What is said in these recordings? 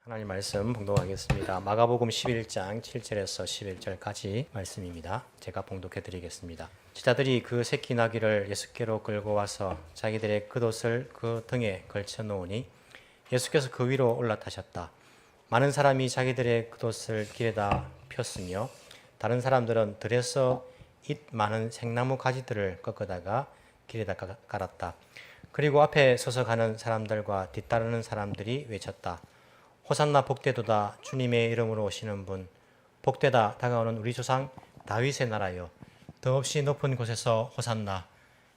하나님 말씀 봉독하겠습니다. 마가복음 11장 7절에서 11절까지 말씀입니다. 제가 봉독해 드리겠습니다. 제자들이 그 새끼 나귀를 예수께로 끌고 와서 자기들의 겉옷을 그 등에 걸쳐 놓으니 예수께서 그 위로 올라타셨다. 많은 사람이 자기들의 겉옷을 길에다 폈으며 다른 사람들은 들에서 잇 많은 생나무 가지들을 꺾어다가 길에다 깔았다. 그리고 앞에 서서 가는 사람들과 뒤따르는 사람들이 외쳤다. 호산나 복되도다 주님의 이름으로 오시는 분 복되다 다가오는 우리 조상 다윗의 나라여 더없이 높은 곳에서 호산나.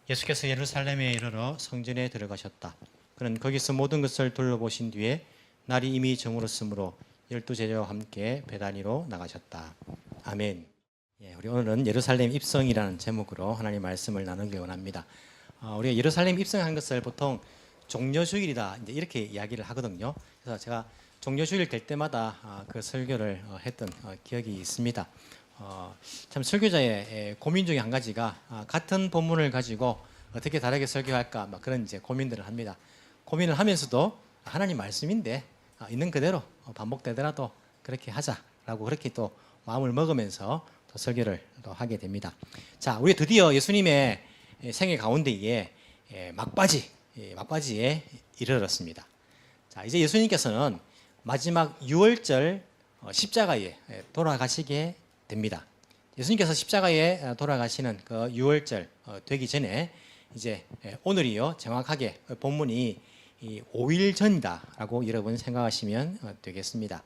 예수께서 예루살렘에 이르러 성전에 들어가셨다. 그는 거기서 모든 것을 둘러보신 뒤에 날이 이미 저물었으므로 12제자와 함께 베다니로 나가셨다. 아멘. 우리 오늘은 예루살렘 입성이라는 제목으로 하나님 말씀을 나누기 원합니다. 우리가 예루살렘 입성한 것을 보통 종려주일이다 이렇게 이야기를 하거든요. 그래서 제가 종려주일 될 때마다 그 설교를 했던 기억이 있습니다. 참 설교자의 고민 중에 한 가지가 같은 본문을 가지고 어떻게 다르게 설교할까 그런 이제 고민들을 합니다. 고민을 하면서도 하나님 말씀인데 있는 그대로 반복되더라도 그렇게 하자라고 그렇게 또 마음을 먹으면서 또 설교를 또 하게 됩니다. 자, 우리 드디어 예수님의 생애 가운데에 막바지에 이르렀습니다. 자, 이제 예수님께서는 마지막 유월절 십자가에 돌아가시게 됩니다. 예수님께서 십자가에 돌아가시는 그 유월절 되기 전에 이제 오늘이요 정확하게 본문이 5일 전이다라고 여러분 생각하시면 되겠습니다.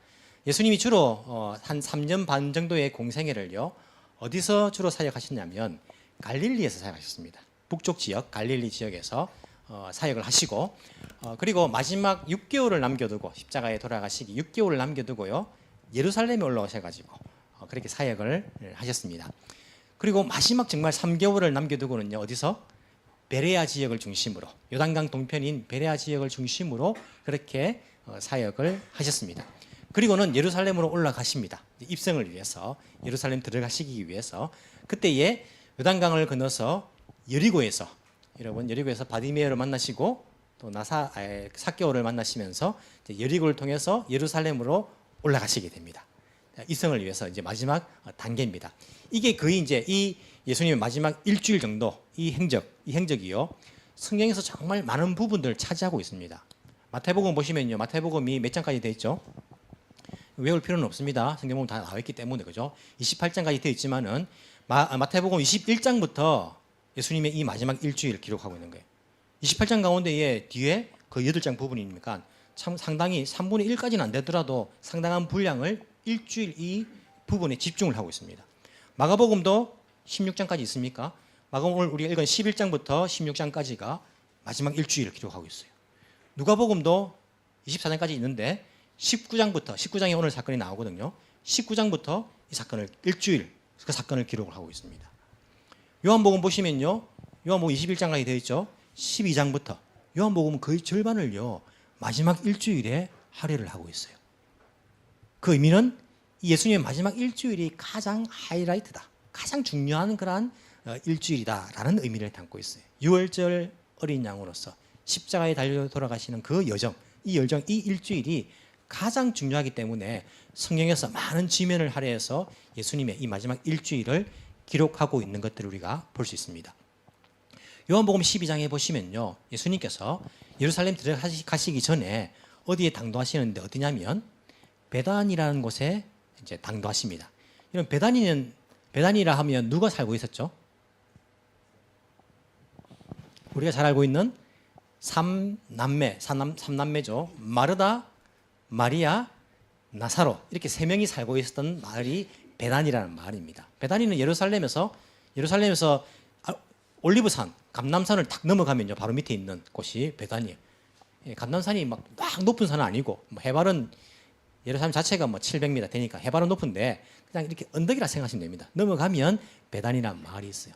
예수님이 주로 한 3년 반 정도의 공생애를요 어디서 주로 사역하셨냐면 갈릴리에서 사역하셨습니다. 북쪽 지역 갈릴리 지역에서 사역을 하시고 그리고 마지막 6개월을 남겨두고 십자가에 돌아가시기 6개월을 남겨두고요 예루살렘에 올라오셔가지고 그렇게 사역을 하셨습니다. 그리고 마지막 정말 3개월을 남겨두고는요 어디서 베레아 지역을 중심으로 요단강 동편인 베레아 지역을 중심으로 그렇게 사역을 하셨습니다. 그리고는 예루살렘으로 올라가십니다. 입성을 위해서 예루살렘 들어가시기 위해서 그때에 요단강을 건너서 여리고에서 여러분 여리고에서 바디메어를 만나시고 또 삭개오를 만나시면서 여리고를 통해서 예루살렘으로 올라가시게 됩니다. 입성을 위해서 이제 마지막 단계입니다. 이게 거의 이제 이 예수님의 마지막 일주일 정도 이 행적이요 성경에서 정말 많은 부분들을 차지하고 있습니다. 마태복음 보시면요 마태복음이 몇 장까지 되어 있죠? 외울 필요는 없습니다. 성경 보면 다 나와 있기 때문에 그죠? 28장까지 되어 있지만은 마태복음 21장부터 예수님의 이 마지막 일주일을 기록하고 있는 거예요. 28장 가운데에 뒤에 그 8장 부분이니까 참 상당히 3분의 1까지는 안 되더라도 상당한 분량을 일주일 이 부분에 집중을 하고 있습니다. 마가복음도 16장까지 있습니까? 마가복음 오늘 우리가 읽은 11장부터 16장까지가 마지막 일주일을 기록하고 있어요. 누가복음도 24장까지 있는데 19장에 오늘 사건이 나오거든요. 19장부터 이 사건을 일주일 그 사건을 기록을 하고 있습니다. 요한복음 보시면요. 요한복음 21장까지 되어 있죠. 12장부터 요한복음은 거의 절반을요. 마지막 일주일에 할애를 하고 있어요. 그 의미는 예수님의 마지막 일주일이 가장 하이라이트다. 가장 중요한 그러한 일주일이다라는 의미를 담고 있어요. 유월절 어린 양으로서 십자가에 달려 돌아가시는 그 여정, 이 일주일이 가장 중요하기 때문에 성경에서 많은 지면을 할애해서 예수님의 이 마지막 일주일을 기록하고 있는 것들을 우리가 볼 수 있습니다. 요한복음 12장에 보시면요. 예수님께서 예루살렘 들어가시기 전에 어디에 당도하시는데 어디냐면 베단이라는 곳에 이제 당도하십니다. 이런 베단이라 하면 누가 살고 있었죠? 우리가 잘 알고 있는 삼남매죠. 마르다, 마리아, 나사로 이렇게 세 명이 살고 있었던 마을이 베단이라는 마을입니다. 베단이는 예루살렘에서 올리브산, 감람산을 탁 넘어가면요 바로 밑에 있는 곳이 베단이에요. 감람산이 막 높은 산은 아니고 해발은 예루살렘 자체가 700m 되니까 해발은 높은데 그냥 이렇게 언덕이라 생각하시면 됩니다. 넘어가면 베단이라는 마을이 있어요.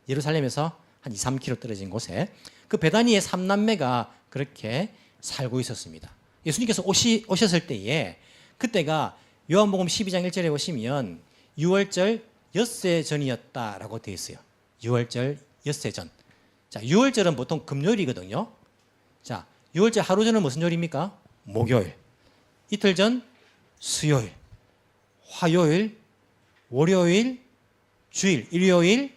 예루살렘에서 한 2, 3km 떨어진 곳에 그 베다니의 3남매가 그렇게 살고 있었습니다. 예수님께서 오셨을 때에 그때가 요한복음 12장 1절에 보시면 6월절 엿새 전이었다라고 되어 있어요. 6월절 엿새 전. 자, 6월절은 보통 금요일이거든요. 자, 6월절 하루 전은 무슨 요일입니까? 목요일. 이틀 전 수요일, 화요일, 월요일, 주일, 일요일이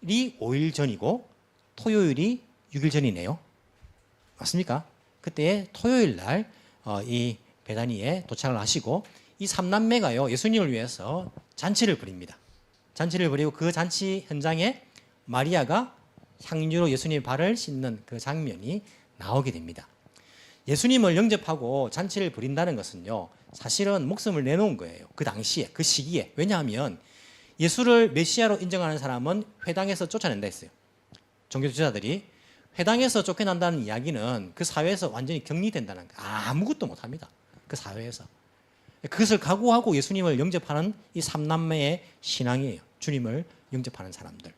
5일 전이고 토요일이 6일 전이네요. 맞습니까? 그때 토요일 날 이 베다니에 도착을 하시고 이 삼남매가요 예수님을 위해서 잔치를 벌입니다. 잔치를 벌이고 그 잔치 현장에 마리아가 향유로 예수님의 발을 씻는 그 장면이 나오게 됩니다. 예수님을 영접하고 잔치를 벌인다는 것은요 사실은 목숨을 내놓은 거예요. 그 당시에 그 시기에. 왜냐하면 예수를 메시아로 인정하는 사람은 회당에서 쫓아낸다 했어요. 종교 지도자들이 회당에서 쫓겨난다는 이야기는 그 사회에서 완전히 격리된다는 거예요. 아무것도 못합니다. 그 사회에서. 그것을 각오하고 예수님을 영접하는 이 삼남매의 신앙이에요. 주님을 영접하는 사람들.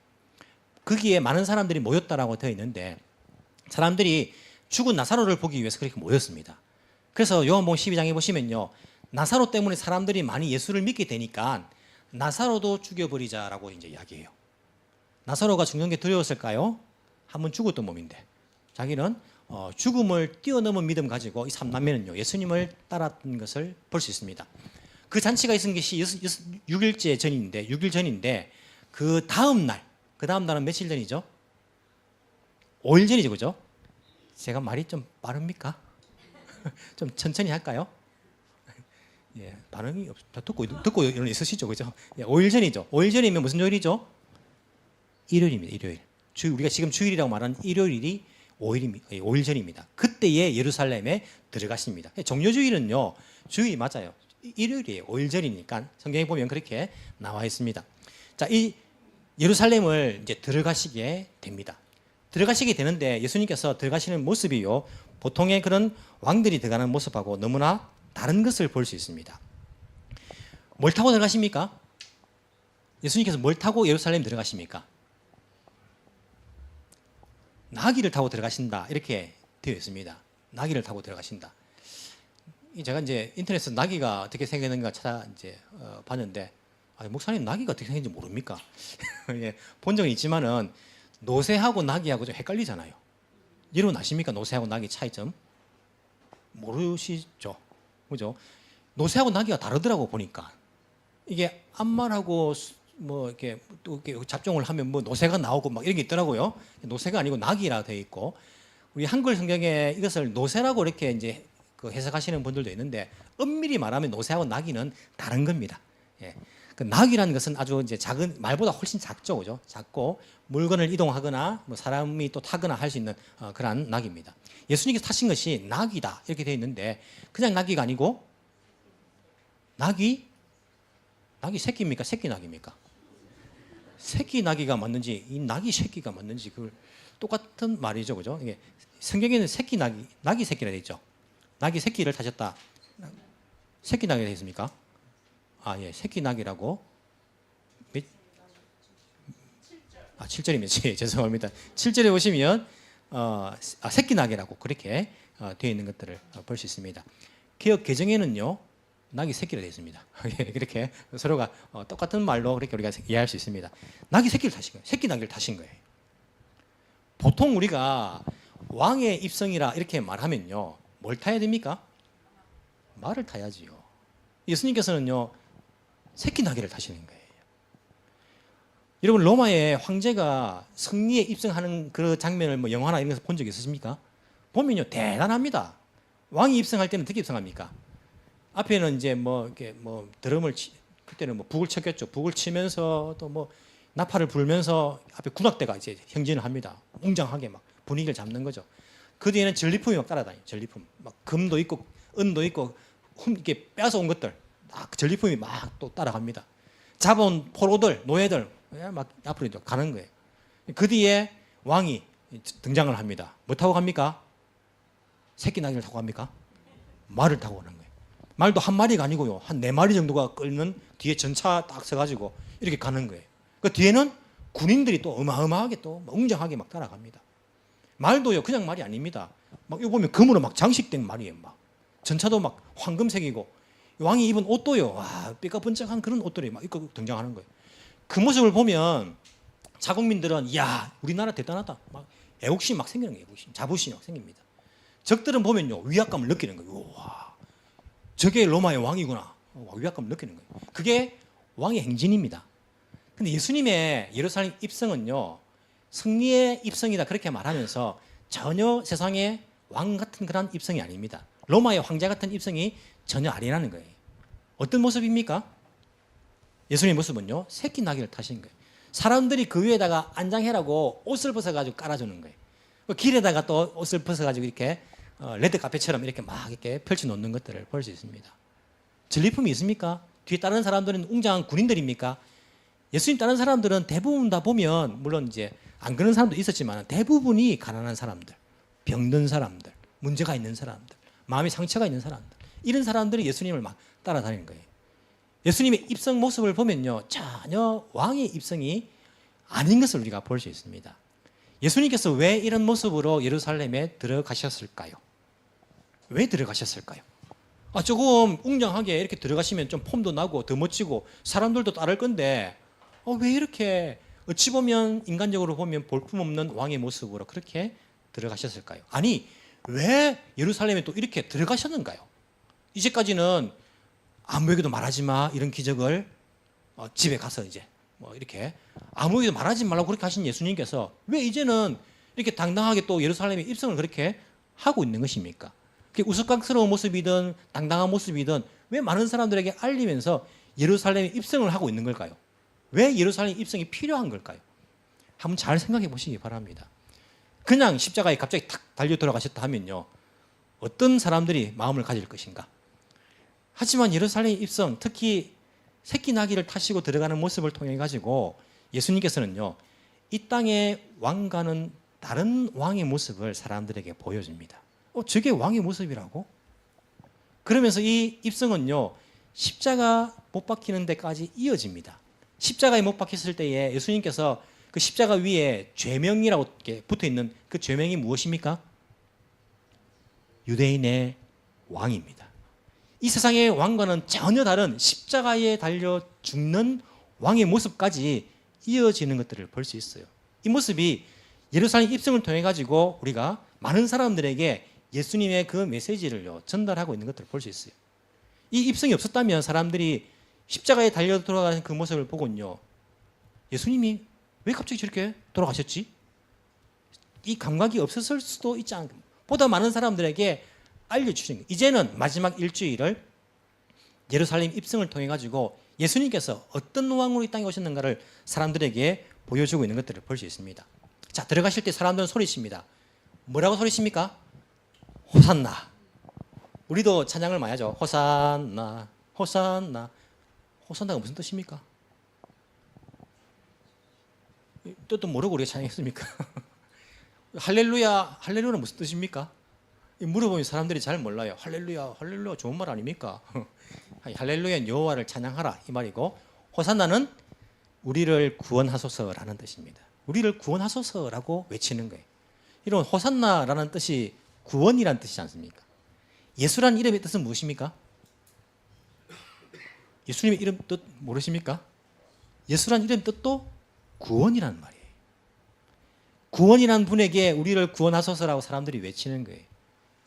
거기에 많은 사람들이 모였다라고 되어 있는데 사람들이 죽은 나사로를 보기 위해서 그렇게 모였습니다. 그래서 요한복음 12장에 보시면요. 나사로 때문에 사람들이 많이 예수를 믿게 되니까 나사로도 죽여버리자라고 이제 이야기해요. 나사로가 죽는 게 두려웠을까요? 한번 죽었던 몸인데 자기는 죽음을 뛰어넘은 믿음 가지고 이 삼남매는요 예수님을 따랐던 것을 볼 수 있습니다. 그 잔치가 있은 것이 6일째 전인데 6일 전인데 그 다음 날은 며칠 전이죠? 5일 전이죠, 그죠? 제가 말이 좀 빠릅니까? 좀 천천히 할까요? 예, 반응이 듣고 이런 있으시죠, 그죠? 예, 5일 전이죠. 5일 전이면 무슨 요일이죠? 일요일입니다. 일요일. 우리가 지금 주일이라고 말하는 일요일이 5일 전입니다. 그때에 예루살렘에 들어가십니다. 정료주일은요, 주일이 맞아요. 일요일이에요. 5일 전이니까 성경에 보면 그렇게 나와 있습니다. 자, 이 예루살렘을 이제 들어가시게 됩니다. 들어가시게 되는데 예수님께서 들어가시는 모습이요, 보통의 그런 왕들이 들어가는 모습하고 너무나 다른 것을 볼 수 있습니다. 뭘 타고 들어가십니까? 예수님께서 뭘 타고 예루살렘 들어가십니까? 나귀를 타고 들어가신다 이렇게 되어 있습니다. 나귀를 타고 들어가신다. 제가 이제 인터넷에서 나귀가 어떻게 생겼는가 찾아 이제 봤는데 목사님 나귀가 어떻게 생긴지 모릅니까? 예, 본 적은 있지만은 노새하고 나귀하고 좀 헷갈리잖아요. 여러분 아십니까? 노새하고 나귀 차이점 모르시죠? 그죠? 노새하고 나귀가 다르더라고 보니까 이게 암말하고 뭐 이렇게 또 이렇게 잡종을 하면 뭐 노새가 나오고 막 이런 게 있더라고요. 노새가 아니고 나귀라 되어 있고 우리 한글 성경에 이것을 노새라고 이렇게 이제 그 해석하시는 분들도 있는데 엄밀히 말하면 노새하고 나귀는 다른 겁니다. 예. 그 나귀라는 것은 아주 이제 작은 말보다 훨씬 작죠, 그죠? 작고 물건을 이동하거나 뭐 사람이 또 타거나 할 수 있는 그러한 나귀입니다. 예수님께서 타신 것이 나귀다 이렇게 되어 있는데 그냥 나귀가 아니고 나귀 새끼입니까? 새끼 나귀입니까? 새끼 나귀가 맞는지 이 나귀 새끼가 맞는지 그걸 똑같은 말이죠, 그죠? 이게 성경에는 새끼 나귀 새끼라 돼 있죠. 나귀 새끼를 타셨다. 새끼 나귀가 되어 있습니까? 예, 새끼 나귀라고. 7절입니다. 예, 죄송합니다. 7절에 보시면 새끼 나귀라고 그렇게 되어 있는 것들을 볼 수 있습니다. 개역 개정에는요. 나귀 새끼로 되어 있습니다. 그렇게 서로가 똑같은 말로 그렇게 우리가 이해할 수 있습니다. 나귀 새끼를 타신 거예요. 새끼 나귀를 타신 거예요. 보통 우리가 왕의 입성이라 이렇게 말하면요. 뭘 타야 됩니까? 말을 타야지요. 예수님께서는요. 새끼 나귀를 타시는 거예요. 여러분 로마의 황제가 승리에 입성하는 그 장면을 뭐 영화나 이런 데서 본 적 있으십니까? 보면요. 대단합니다. 왕이 입성할 때는 어떻게 입성합니까? 앞에는 이제 뭐 이렇게 뭐 드럼을 그때는 뭐 북을 쳤겠죠. 북을 치면서 또 뭐 나팔을 불면서 앞에 군악대가 이제 행진을 합니다. 웅장하게 막 분위기를 잡는 거죠. 그 뒤에는 전리품이 막 따라다녀요. 전리품 막 금도 있고 은도 있고 이렇게 빼앗아 온 것들 막 전리품이 막 또 따라갑니다. 잡아온 포로들 노예들 막 앞으로 가는 거예요. 그 뒤에 왕이 등장을 합니다. 뭐 타고 갑니까? 새끼 나귀를 타고 갑니까? 말을 타고 오는 거예요. 말도 한 마리가 아니고요. 한 4마리 정도가 끌는 뒤에 전차 딱 서가지고 이렇게 가는 거예요. 그 뒤에는 군인들이 또 어마어마하게 또 웅장하게 막 따라갑니다. 말도요, 그냥 말이 아닙니다. 막 이거 보면 금으로 막 장식된 말이에요. 막 전차도 막 황금색이고 왕이 입은 옷도요, 와, 삐까번쩍한 그런 옷들이 막 입고 등장하는 거예요. 그 모습을 보면 자국민들은 이야, 우리나라 대단하다. 막 애국심 막 생기는 거예요. 애국심, 자부심이 막 생깁니다. 적들은 보면요, 위압감을 느끼는 거예요. 와. 저게 로마의 왕이구나. 위압감을 느끼는 거예요. 그게 왕의 행진입니다. 근데 예수님의 예루살렘 입성은요, 승리의 입성이다 그렇게 말하면서 전혀 세상의 왕 같은 그런 입성이 아닙니다. 로마의 황제 같은 입성이 전혀 아니라는 거예요. 어떤 모습입니까? 예수님의 모습은요, 새끼 나귀를 타신 거예요. 사람들이 그 위에다가 안장해라고 옷을 벗어가지고 깔아주는 거예요. 길에다가 또 옷을 벗어가지고 이렇게 레드 카펫처럼 이렇게 막 이렇게 펼쳐놓는 것들을 볼 수 있습니다. 전리품이 있습니까? 뒤에 다른 사람들은 웅장한 군인들입니까? 예수님 다른 사람들은 대부분 다 보면 물론 이제 안 그런 사람도 있었지만 대부분이 가난한 사람들, 병든 사람들, 문제가 있는 사람들, 마음에 상처가 있는 사람들, 이런 사람들이 예수님을 막 따라다니는 거예요. 예수님의 입성 모습을 보면요, 전혀 왕의 입성이 아닌 것을 우리가 볼 수 있습니다. 예수님께서 왜 이런 모습으로 예루살렘에 들어가셨을까요? 왜 들어가셨을까요? 조금 웅장하게 이렇게 들어가시면 좀 폼도 나고 더 멋지고 사람들도 따를 건데 왜 이렇게 어찌 보면 인간적으로 보면 볼품없는 왕의 모습으로 그렇게 들어가셨을까요? 아니, 왜 예루살렘에 또 이렇게 들어가셨는가요? 이제까지는 아무에게도 말하지 마 이런 기적을 집에 가서 이제 뭐 이렇게 아무에게도 말하지 말라고 그렇게 하신 예수님께서 왜 이제는 이렇게 당당하게 또 예루살렘에 입성을 그렇게 하고 있는 것입니까? 그게 우스꽝스러운 모습이든 당당한 모습이든 왜 많은 사람들에게 알리면서 예루살렘에 입성을 하고 있는 걸까요? 왜 예루살렘 입성이 필요한 걸까요? 한번 잘 생각해 보시기 바랍니다. 그냥 십자가에 갑자기 탁 달려 들어가셨다 하면요, 어떤 사람들이 마음을 가질 것인가? 하지만 예루살렘 입성, 특히 새끼 나귀를 타시고 들어가는 모습을 통해 가지고 예수님께서는요, 이 땅의 왕과는 다른 왕의 모습을 사람들에게 보여줍니다. 저게 왕의 모습이라고? 그러면서 이 입성은요, 십자가 못 박히는 데까지 이어집니다. 십자가에 못 박혔을 때에 예수님께서 그 십자가 위에 죄명이라고 이렇게 붙어 있는 그 죄명이 무엇입니까? 유대인의 왕입니다. 이 세상의 왕과는 전혀 다른 십자가에 달려 죽는 왕의 모습까지 이어지는 것들을 볼 수 있어요. 이 모습이 예루살렘 입성을 통해 가지고 우리가 많은 사람들에게 예수님의 그 메시지를 전달하고 있는 것들을 볼 수 있어요. 이 입성이 없었다면 사람들이 십자가에 달려 돌아가는 그 모습을 보고는요, 예수님이 왜 갑자기 저렇게 돌아가셨지? 이 감각이 없었을 수도 있지 않을까. 보다 많은 사람들에게 알려주신 거예요. 이제는 마지막 일주일을 예루살렘 입성을 통해 가지고 예수님께서 어떤 왕으로 이 땅에 오셨는가를 사람들에게 보여주고 있는 것들을 볼 수 있습니다. 자, 들어가실 때 사람들은 소리칩니다. 뭐라고 소리칩니까? 호산나. 우리도 찬양을 많이 하죠. 호산나, 호산나. 호산나가 무슨 뜻입니까? 뜻도 모르고 우리가 찬양했습니까? 할렐루야, 할렐루야는 무슨 뜻입니까? 물어보면 사람들이 잘 몰라요. 할렐루야, 할렐루야 좋은 말 아닙니까? 할렐루야 여호와를 찬양하라 이 말이고, 호산나는 우리를 구원하소서라는 뜻입니다. 우리를 구원하소서라고 외치는 거예요. 이런 호산나라는 뜻이 구원이라는 뜻이지 않습니까? 예수라는 이름의 뜻은 무엇입니까? 예수님의 이름 뜻 모르십니까? 예수라는 이름 뜻도 구원이라는 말이에요. 구원이라는 분에게 우리를 구원하소서라고 사람들이 외치는 거예요.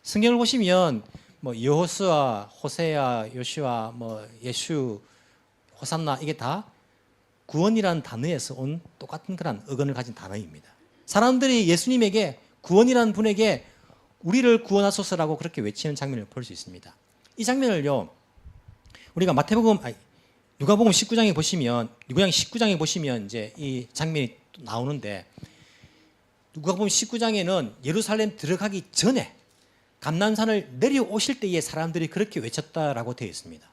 성경을 보시면 뭐 여호수아, 호세아, 요시와, 뭐 예수, 호산나 이게 다 구원이라는 단어에서 온 똑같은 그런 어근을 가진 단어입니다. 사람들이 예수님에게 구원이라는 분에게 우리를 구원하소서라고 그렇게 외치는 장면을 볼 수 있습니다. 이 장면을요, 우리가 누가복음 19장에 보시면, 누가복음 19장에 보시면 이제 이 장면이 나오는데, 누가복음 19장에는 예루살렘 들어가기 전에 감난산을 내려오실 때에 사람들이 그렇게 외쳤다라고 되어 있습니다.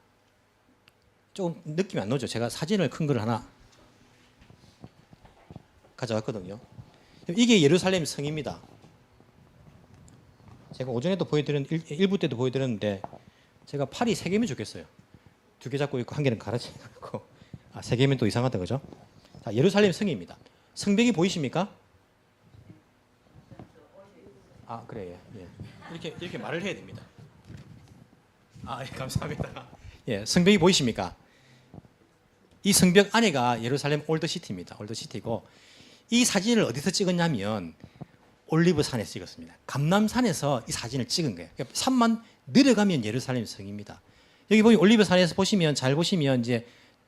조금 느낌이 안 나죠? 제가 사진을 큰 걸 하나 가져왔거든요. 이게 예루살렘 성입니다. 제가 오전에도 일부 때도 보여드렸는데, 제가 팔이 3개면 좋겠어요. 2개 잡고 있고 1개는 갈아치고, 3개면 또 이상하다, 그죠? 자, 예루살렘 성입니다. 성벽이 보이십니까? 그래요. 예. 이렇게 말을 해야 됩니다. 예, 감사합니다. 예, 성벽이 보이십니까? 이 성벽 안에가 예루살렘 올드시티입니다. 올드시티고, 이 사진을 어디서 찍었냐면 올리브산에서 찍었습니다. 감람산에서 이 사진을 찍은 거예요. 그러니까 산만 내려가면 예루살렘 성입니다. 여기 보면 올리브산에서 보시면 잘 보시면 이제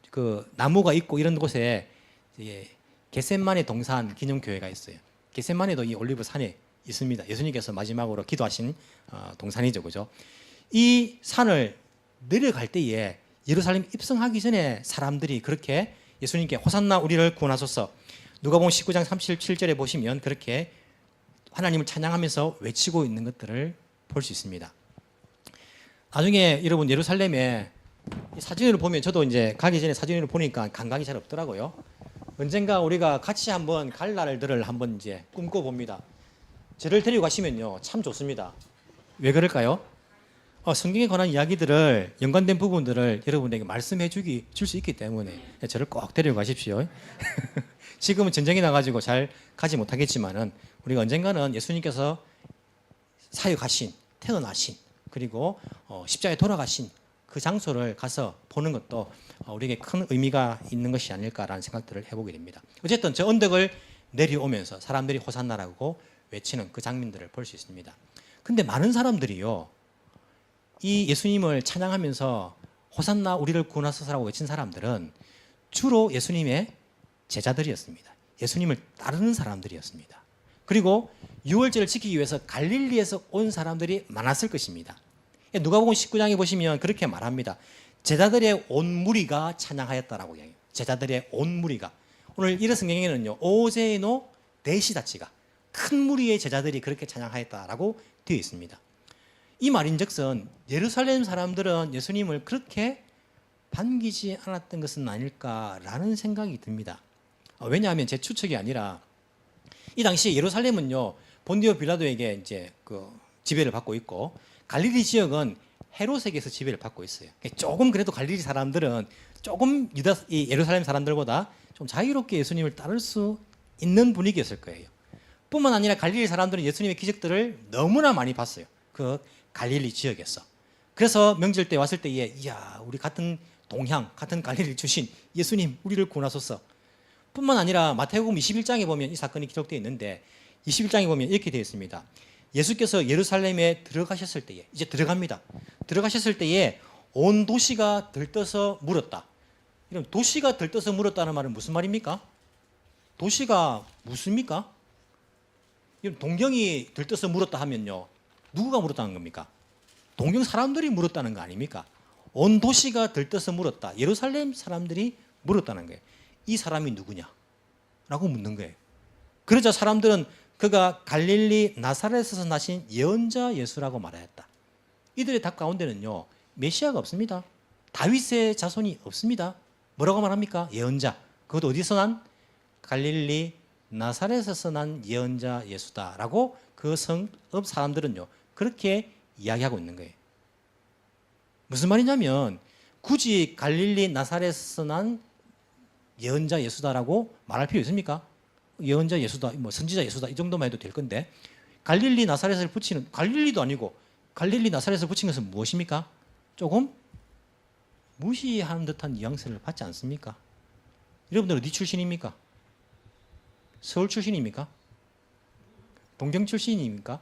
그 나무가 있고 이런 곳에 이제 겟세마네 동산 기념교회가 있어요. 겟세마네도 이 올리브산에 있습니다. 예수님께서 마지막으로 기도하신 동산이죠, 그죠? 이 산을 내려갈 때에 예루살렘 입성하기 전에 사람들이 그렇게 예수님께 호산나 우리를 구원하소서. 누가복음 19장 37절에 보시면 그렇게 하나님을 찬양하면서 외치고 있는 것들을 볼 수 있습니다. 나중에 여러분 예루살렘에 사진을 보면 저도 이제 가기 전에 사진을 보니까 감각이 잘 없더라고요. 언젠가 우리가 같이 한번 갈 날들을 한번 이제 꿈꿔봅니다. 저를 데리고 가시면요 참 좋습니다. 왜 그럴까요? 성경에 관한 이야기들을 연관된 부분들을 여러분에게 말씀해 줄 수 있기 때문에 저를 꼭 데리고 가십시오. 지금은 전쟁이 나가지고 잘 가지 못하겠지만은 우리가 언젠가는 예수님께서 사역하신, 태어나신, 그리고 십자가에 돌아가신 그 장소를 가서 보는 것도 우리에게 큰 의미가 있는 것이 아닐까라는 생각들을 해보게 됩니다. 어쨌든 저 언덕을 내려오면서 사람들이 호산나라고 외치는 그 장면들을 볼 수 있습니다. 근데 많은 사람들이요, 이 예수님을 찬양하면서 호산나 우리를 구원하소서라고 외친 사람들은 주로 예수님의 제자들이었습니다. 예수님을 따르는 사람들이었습니다. 그리고 유월절을 지키기 위해서 갈릴리에서 온 사람들이 많았을 것입니다. 누가복음 19장에 보시면 그렇게 말합니다. 제자들의 온 무리가 찬양하였다라고 이야기해요. 제자들의 온 무리가. 오늘 이런 성경에는요, 오제노 대시다치가 큰 무리의 제자들이 그렇게 찬양하였다라고 되어 있습니다. 이 말인즉슨 예루살렘 사람들은 예수님을 그렇게 반기지 않았던 것은 아닐까라는 생각이 듭니다. 왜냐하면 제 추측이 아니라 이 당시 예루살렘은요 본디오 빌라도에게 이제 그 지배를 받고 있고 갈릴리 지역은 헤롯에게서 지배를 받고 있어요. 조금 그래도 갈릴리 사람들은 조금 이 예루살렘 사람들보다 좀 자유롭게 예수님을 따를 수 있는 분위기였을 거예요. 뿐만 아니라 갈릴리 사람들은 예수님의 기적들을 너무나 많이 봤어요. 그 갈릴리 지역에서. 그래서 명절 때 왔을 때에 이야 우리 같은 동향, 같은 갈릴리 출신 예수님 우리를 구원하소서. 뿐만 아니라 마태복음 21장에 보면 이 사건이 기록되어 있는데 21장에 보면 이렇게 되어 있습니다. 예수께서 예루살렘에 들어가셨을 때에 이제 들어갑니다. 들어가셨을 때에 온 도시가 들떠서 물었다. 이런 도시가 들떠서 물었다는 말은 무슨 말입니까? 도시가 무엇입니까? 동경이 들떠서 물었다 하면요 누구가 물었다는 겁니까? 동경 사람들이 물었다는 거 아닙니까? 온 도시가 들떠서 물었다. 예루살렘 사람들이 물었다는 거예요. 이 사람이 누구냐? 라고 묻는 거예요. 그러자 사람들은 그가 갈릴리 나사렛에서 나신 예언자 예수라고 말하였다. 이들의 답 가운데는요 메시아가 없습니다. 다윗의 자손이 없습니다. 뭐라고 말합니까? 예언자. 그것도 어디서 난? 갈릴리 나사렛에서 난 예언자 예수다라고 그 성읍 사람들은요 그렇게 이야기하고 있는 거예요. 무슨 말이냐면 굳이 갈릴리 나사렛에서 난 예언자 예수다라고 말할 필요 있습니까? 예언자 예수다, 뭐 선지자 예수다 이 정도만 해도 될 건데 갈릴리 나사렛을 붙이는 갈릴리도 아니고 갈릴리 나사렛을 붙인 것은 무엇입니까? 조금 무시하는 듯한 뉘앙스를 받지 않습니까? 여러분들 어디 출신입니까? 서울 출신입니까? 동경 출신입니까?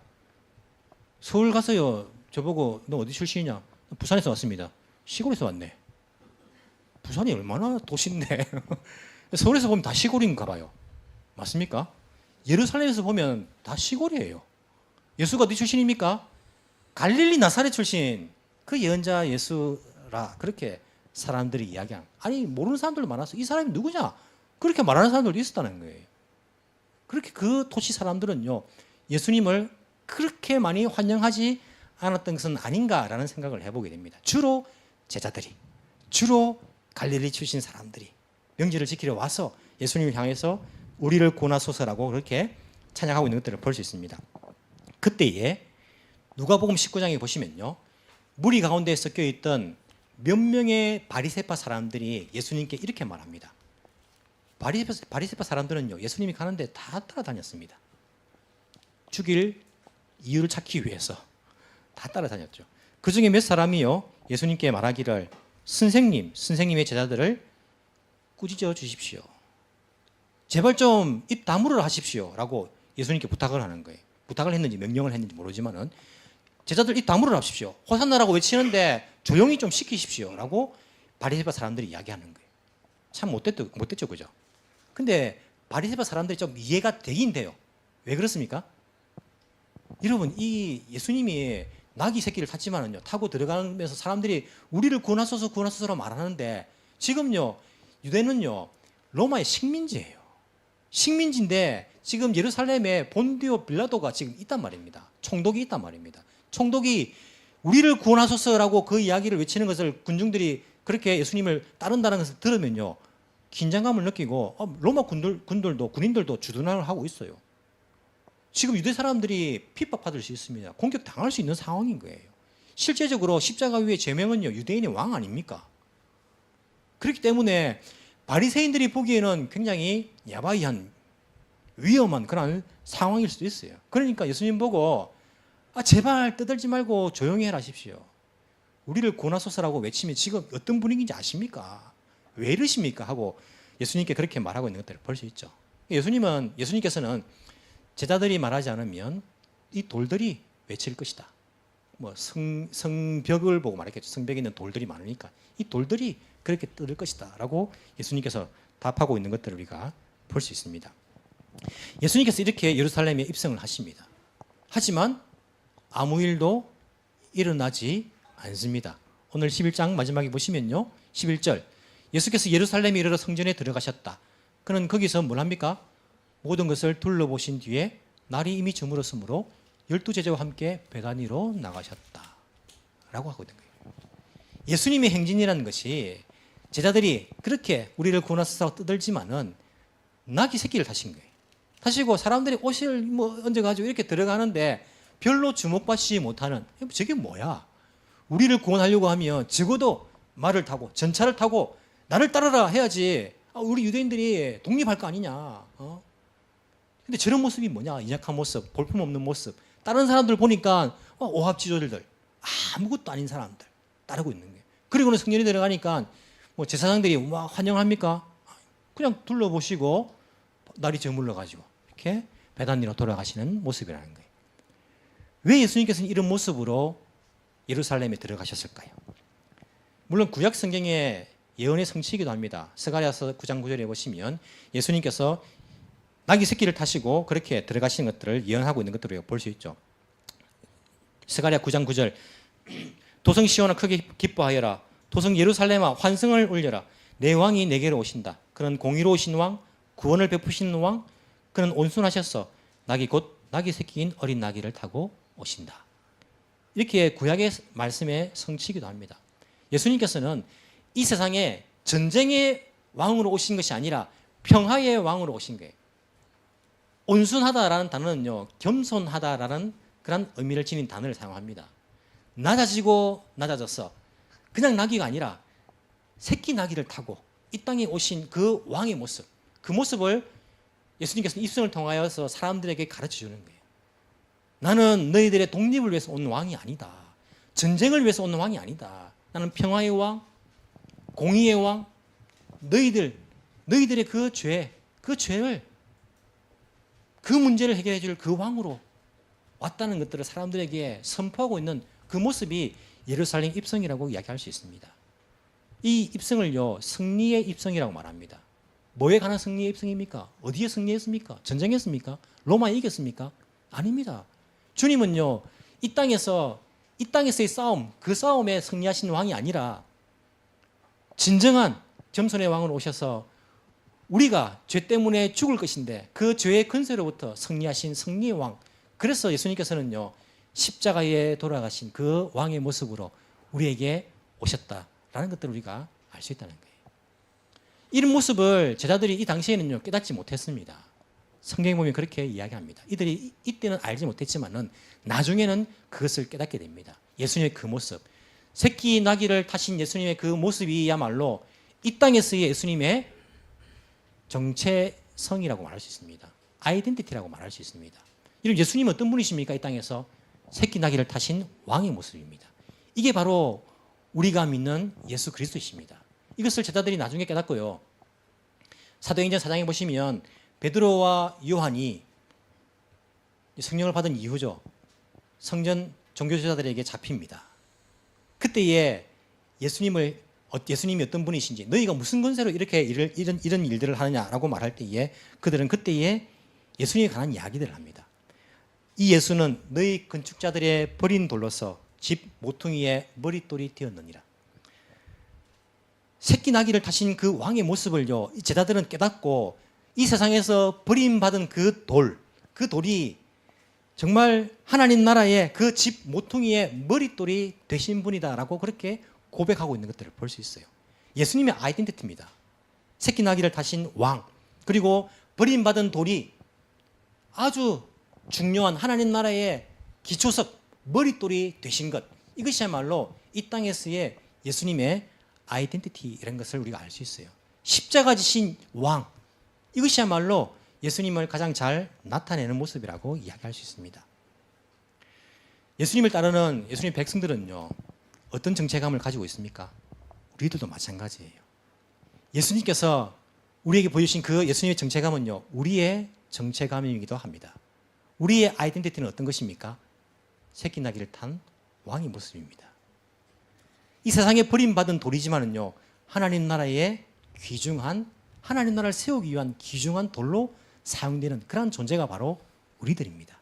서울 가서요 저보고 너 어디 출신이냐? 부산에서 왔습니다. 시골에서 왔네. 부산이 얼마나 도시인데 서울에서 보면 다 시골인가 봐요. 맞습니까? 예루살렘에서 보면 다 시골이에요. 예수가 어디 출신입니까? 갈릴리 나사렛 출신 그 예언자 예수라 그렇게 사람들이 이야기한. 아니 모르는 사람들도 많아서 이 사람이 누구냐? 그렇게 말하는 사람들도 있었다는 거예요. 그렇게 그 도시 사람들은요 예수님을 그렇게 많이 환영하지 않았던 것은 아닌가라는 생각을 해보게 됩니다. 주로 제자들이, 주로 갈릴리 출신 사람들이 명절을 지키러 와서 예수님을 향해서 우리를 구원하소서라고 그렇게 찬양하고 있는 것들을 볼 수 있습니다. 그때에 누가복음 19장에 보시면요 무리 가운데 섞여 있던 몇 명의 바리새파 사람들이 예수님께 이렇게 말합니다. 바리새파 사람들은요 예수님이 가는데 다 따라다녔습니다. 죽일 이유를 찾기 위해서 다 따라다녔죠. 그 중에 몇 사람이요 예수님께 말하기를 선생님의 제자들을 꾸짖어 주십시오. 제발 좀 입 다물으라 하십시오 라고 예수님께 부탁을 하는 거예요. 부탁을 했는지 명령을 했는지 모르지만은 제자들 입 다물으라 하십시오. 호산나라고 외치는데 조용히 좀 시키십시오라고 바리새파 사람들이 이야기하는 거예요. 참 못됐죠, 그죠? 근데 바리새파 사람들이 좀 이해가 되긴 돼요. 왜 그렇습니까? 여러분, 이 예수님이 나귀 새끼를 탔지만은요, 타고 들어가면서 사람들이 우리를 구원하소서 말하는데, 지금요, 유대는요, 로마의 식민지예요. 식민지인데 지금 예루살렘에 본디오 빌라도가 지금 있단 말입니다. 총독이 있단 말입니다. 총독이 우리를 구원하소서라고 그 이야기를 외치는 것을 군중들이 그렇게 예수님을 따른다는 것을 들으면요, 긴장감을 느끼고 로마 군인들도 주둔을 하고 있어요. 지금 유대 사람들이 핍박받을 수 있습니다. 공격당할 수 있는 상황인 거예요. 실제적으로 십자가 위의 제명은요, 유대인의 왕 아닙니까? 그렇기 때문에 바리새인들이 보기에는 굉장히 야바이한 위험한 그런 상황일 수도 있어요. 그러니까 예수님 보고 제발 떠들지 말고 조용히 해라 하십시오. 우리를 구원하소서라고 외치면 지금 어떤 분위기인지 아십니까? 왜 이러십니까? 하고 예수님께 그렇게 말하고 있는 것들을 볼 수 있죠. 예수님께서는 제자들이 말하지 않으면 이 돌들이 외칠 것이다. 뭐 성벽을 보고 말했겠죠. 성벽에 있는 돌들이 많으니까 이 돌들이 그렇게 떠들 것이다 라고 예수님께서 답하고 있는 것들을 우리가 볼 수 있습니다. 예수님께서 이렇게 예루살렘에 입성을 하십니다. 하지만 아무 일도 일어나지 않습니다. 오늘 11장 마지막에 보시면요, 11절, 예수께서 예루살렘에 이르러 성전에 들어가셨다. 그는 거기서 뭘 합니까? 모든 것을 둘러보신 뒤에 날이 이미 저물었으므로 12제자와 함께 베단 위로 나가셨다 라고 하고 있는 거예요. 예수님의 행진이라는 것이 제자들이 그렇게 우리를 구원하소서 떠들지만은 나귀 새끼를 타신 거예요. 타시고 사람들이 옷을 얹어가지고 이렇게 들어가는데 별로 주목받지 못하는, 저게 뭐야? 우리를 구원하려고 하면 적어도 말을 타고 전차를 타고 나를 따르라 해야지 우리 유대인들이 독립할 거 아니냐. 근데 저런 모습이 뭐냐? 인약한 모습, 볼품없는 모습. 다른 사람들 보니까 오합지졸들, 아무것도 아닌 사람들 따르고 있는 거예요. 그리고는 성전에 들어가니까 뭐 제사장들이 막 환영합니까? 그냥 둘러보시고 날이 저물러 가지고 이렇게 베단위로 돌아가시는 모습이라는 거예요. 왜 예수님께서는 이런 모습으로 예루살렘에 들어가셨을까요? 물론 구약 성경의 예언의 성취이기도 합니다. 스가랴서 9장 9절에 보시면 예수님께서 나귀 새끼를 타시고 그렇게 들어가시는 것들을 예언하고 있는 것들을 볼 수 있죠. 스가랴 9장 9절, 도성 시온아 크게 기뻐하여라. 도성 예루살렘아 환성을 울려라. 내 왕이 내게로 오신다. 그는 공의로우신 왕, 구원을 베푸시는 왕, 그는 온순하셔서 나귀 새끼인 어린 나귀를 타고 오신다. 이렇게 구약의 말씀에 성취이기도 합니다. 예수님께서는 이 세상에 전쟁의 왕으로 오신 것이 아니라 평화의 왕으로 오신 거예요. 온순하다라는 단어는요, 겸손하다라는 그런 의미를 지닌 단어를 사용합니다. 낮아지고 낮아져서 그냥 나귀가 아니라 새끼 나귀를 타고 이 땅에 오신 그 왕의 모습, 그 모습을 예수님께서는 입성을 통하여서 사람들에게 가르쳐 주는 거예요. 나는 너희들의 독립을 위해서 온 왕이 아니다. 전쟁을 위해서 온 왕이 아니다. 나는 평화의 왕, 공의의 왕, 너희들의 그 죄를, 그 문제를 해결해 줄 그 왕으로 왔다는 것들을 사람들에게 선포하고 있는 그 모습이 예루살렘 입성이라고 이야기할 수 있습니다. 이 입성을요, 승리의 입성이라고 말합니다. 뭐에 관한 승리의 입성입니까? 어디에 승리했습니까? 전쟁했습니까? 로마에 이겼습니까? 아닙니다. 주님은요, 이 땅에서의 싸움, 그 싸움에 승리하신 왕이 아니라 진정한 점선의 왕으로 오셔서 우리가 죄 때문에 죽을 것인데 그 죄의 근세로부터 승리하신 승리의 왕. 그래서 예수님께서는요, 십자가에 돌아가신 그 왕의 모습으로 우리에게 오셨다라는 것들을 우리가 알 수 있다는 거예요. 이런 모습을 제자들이 이 당시에는요, 깨닫지 못했습니다. 성경에 보면 그렇게 이야기합니다. 이들이 이때는 알지 못했지만은 나중에는 그것을 깨닫게 됩니다. 예수님의 그 모습, 새끼 나귀를 타신 예수님의 그 모습이야말로 이 땅에서의 예수님의 정체성이라고 말할 수 있습니다. 아이덴티티라고 말할 수 있습니다. 이런 예수님은 어떤 분이십니까? 이 땅에서 새끼 나귀를 타신 왕의 모습입니다. 이게 바로 우리가 믿는 예수 그리스도이십니다. 이것을 제자들이 나중에 깨닫고요, 사도행전 4장에 보시면 베드로와 요한이 성령을 받은 이후죠, 성전 종교지도자들에게 잡힙니다. 그때에 예수님이 어떤 분이신지, 너희가 무슨 권세로 이렇게 이런 일들을 하느냐라고 말할 때에 그들은 그때에 예수님에 관한 이야기들을 합니다. 이 예수는 너희 건축자들의 버린 돌로서 집 모퉁이의 머릿돌이 되었느니라. 새끼 나귀를 타신 그 왕의 모습을요, 제자들은 깨닫고 이 세상에서 버림받은 그 돌이 정말 하나님 나라의 그 집 모퉁이의 머릿돌이 되신 분이다라고 그렇게 고백하고 있는 것들을 볼 수 있어요. 예수님의 아이덴티티입니다. 새끼 나귀를 타신 왕, 그리고 버림받은 돌이 아주 중요한 하나님 나라의 기초석, 머릿돌이 되신 것, 이것이야말로 이 땅에서의 예수님의 아이덴티티라는 것을 우리가 알 수 있어요. 십자가 지신 왕, 이것이야말로 예수님을 가장 잘 나타내는 모습이라고 이야기할 수 있습니다. 예수님을 따르는 예수님 백성들은요, 어떤 정체감을 가지고 있습니까? 우리들도 마찬가지예요. 예수님께서 우리에게 보여주신 그 예수님의 정체감은요, 우리의 정체감이기도 합니다. 우리의 아이덴티티는 어떤 것입니까? 새끼 나귀를 탄 왕의 모습입니다. 이 세상에 버림받은 돌이지만은요, 하나님 나라의 귀중한, 하나님 나라를 세우기 위한 귀중한 돌로 사용되는 그런 존재가 바로 우리들입니다.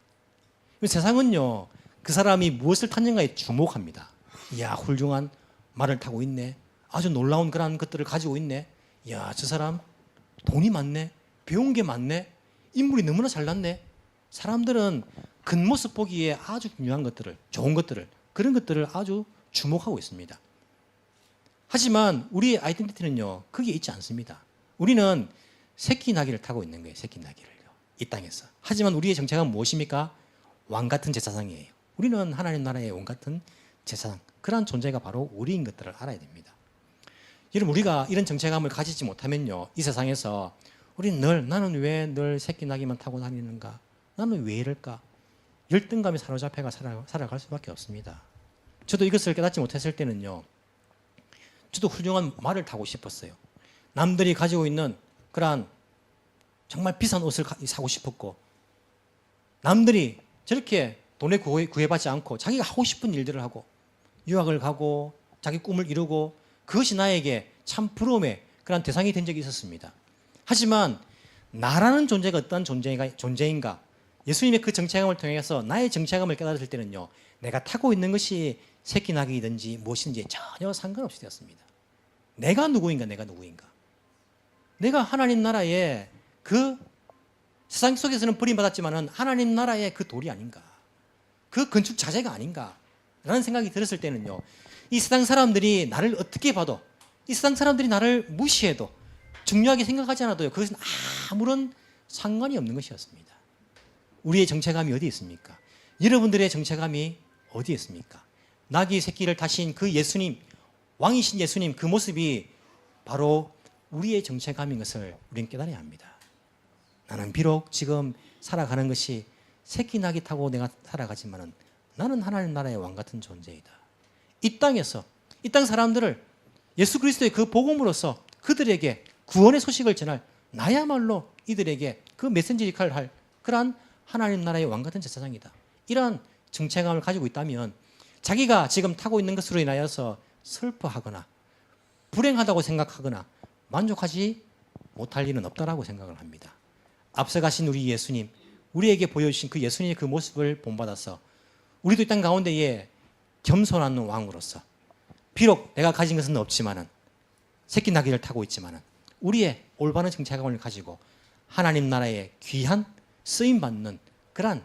세상은요, 그 사람이 무엇을 탔는가에 주목합니다. 이야, 훌륭한 말을 타고 있네. 아주 놀라운 그런 것들을 가지고 있네. 이야, 저 사람 돈이 많네. 배운 게 많네. 인물이 너무나 잘났네. 사람들은 겉모습 보기에 아주 중요한 것들을, 좋은 것들을, 그런 것들을 아주 주목하고 있습니다. 하지만 우리의 아이덴티티는요, 그게 있지 않습니다. 우리는 새끼 나귀를 타고 있는 거예요. 새끼 나귀를요, 이 땅에서. 하지만 우리의 정체가 무엇입니까? 왕 같은 제사장이에요. 우리는 하나님 나라의 왕 같은 제사장, 그러한 존재가 바로 우리인 것들을 알아야 됩니다. 여러분, 우리가 이런 정체감을 가지지 못하면요, 이 세상에서 우리는 나는 왜 늘 새끼 나귀만 타고 다니는가? 나는 왜 이럴까? 열등감에 사로잡혀가 살아갈 수밖에 없습니다. 저도 이것을 깨닫지 못했을 때는요, 저도 훌륭한 말을 타고 싶었어요. 남들이 가지고 있는 그러한 정말 비싼 옷을 사고 싶었고, 남들이 저렇게 돈에 구애받지 않고 자기가 하고 싶은 일들을 하고 유학을 가고 자기 꿈을 이루고, 그것이 나에게 참 부러움의 그런 대상이 된 적이 있었습니다. 하지만 나라는 존재가 어떤 존재인가, 예수님의 그 정체감을 통해서 나의 정체감을 깨달을 때는요, 내가 타고 있는 것이 새끼 나귀이든지 무엇인지 전혀 상관없이 되었습니다. 내가 누구인가. 내가 하나님 나라의 그 세상 속에서는 버림받았지만은 하나님 나라의 그 돌이 아닌가, 그 건축 자재가 아닌가 라는 생각이 들었을 때는요, 이 세상 사람들이 나를 어떻게 봐도, 이 세상 사람들이 나를 무시해도, 중요하게 생각하지 않아도요, 그것은 아무런 상관이 없는 것이었습니다. 우리의 정체감이 어디 있습니까? 여러분들의 정체감이 어디 있습니까? 나귀 새끼를 타신 그 예수님, 왕이신 예수님, 그 모습이 바로 우리의 정체감인 것을 우리는 깨달아야 합니다. 나는 비록 지금 살아가는 것이 새끼 나귀 타고 내가 살아가지만은 나는 하나님 나라의 왕 같은 존재이다. 이 땅에서, 이 땅 사람들을 예수 그리스도의 그 복음으로서 그들에게 구원의 소식을 전할, 나야말로 이들에게 그 메신저 역할을 할 그러한 하나님 나라의 왕 같은 제사장이다. 이러한 정체감을 가지고 있다면 자기가 지금 타고 있는 것으로 인하여서 슬퍼하거나 불행하다고 생각하거나 만족하지 못할 일은 없다라고 생각을 합니다. 앞서가신 우리 예수님, 우리에게 보여주신 그 예수님의 그 모습을 본받아서 우리도 이 땅 가운데에 겸손한 왕으로서, 비록 내가 가진 것은 없지만은, 새끼 나귀를 타고 있지만은 우리의 올바른 정체감을 가지고 하나님 나라의 귀한 쓰임받는 그러한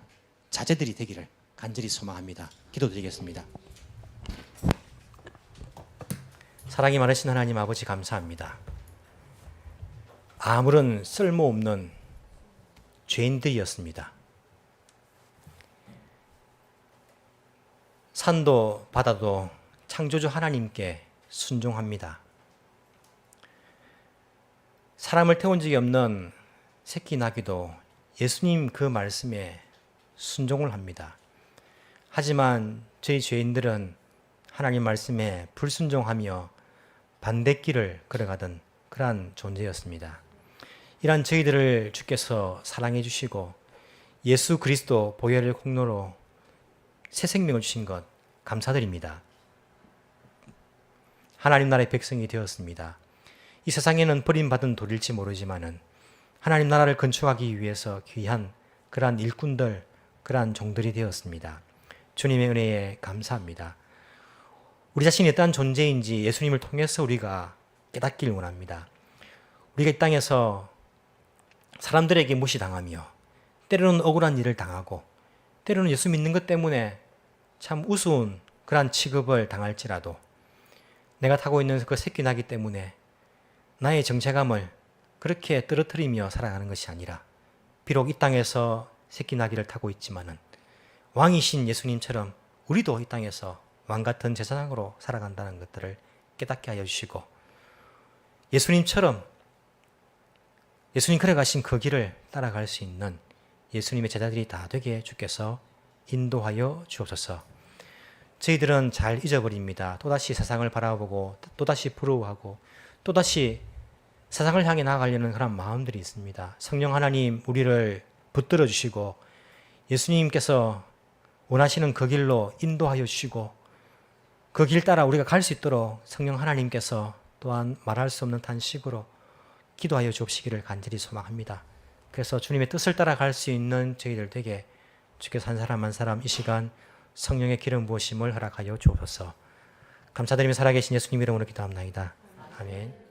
자제들이 되기를 간절히 소망합니다. 기도드리겠습니다. 사랑이 많으신 하나님 아버지, 감사합니다. 아무런 쓸모없는 죄인들이었습니다. 산도 바다도 창조주 하나님께 순종합니다. 사람을 태운 적이 없는 새끼 나귀도 예수님 그 말씀에 순종을 합니다. 하지만 저희 죄인들은 하나님 말씀에 불순종하며 반대길을 걸어가던 그러한 존재였습니다. 이러한 저희들을 주께서 사랑해 주시고 예수 그리스도 보혈의 공로로 새 생명을 주신 것 감사드립니다. 하나님 나라의 백성이 되었습니다. 이 세상에는 버림받은 돌일지 모르지만은 하나님 나라를 건축하기 위해서 귀한 그러한 일꾼들, 그러한 종들이 되었습니다. 주님의 은혜에 감사합니다. 우리 자신이 어떠한 존재인지 예수님을 통해서 우리가 깨닫기를 원합니다. 우리가 이 땅에서 사람들에게 무시당하며 때로는 억울한 일을 당하고 때로는 예수 믿는 것 때문에 참 우스운 그러한 취급을 당할지라도 내가 타고 있는 그 새끼 나기 때문에 나의 정체감을 그렇게 떨어뜨리며 살아가는 것이 아니라 비록 이 땅에서 새끼 나기를 타고 있지만은 왕이신 예수님처럼 우리도 이 땅에서 왕 같은 제사장으로 살아간다는 것들을 깨닫게 하여 주시고 예수님처럼 예수님 걸어가신 그 길을 따라갈 수 있는 예수님의 제자들이 다 되게 주께서 인도하여 주옵소서. 저희들은 잘 잊어버립니다. 또다시 세상을 바라보고 또다시 부러워하고 또다시 세상을 향해 나아가려는 그런 마음들이 있습니다. 성령 하나님 우리를 붙들어 주시고 예수님께서 원하시는 그 길로 인도하여 주시고 그 길 따라 우리가 갈 수 있도록 성령 하나님께서 또한 말할 수 없는 탄식으로 기도하여 주옵시기를 간절히 소망합니다. 그래서 주님의 뜻을 따라갈 수 있는 저희들 되게 주께서 한 사람 한 사람 이 시간 성령의 기름 부으심을 허락하여 주옵소서. 감사드리며 살아계신 예수님 이름으로 기도합나이다. 아멘.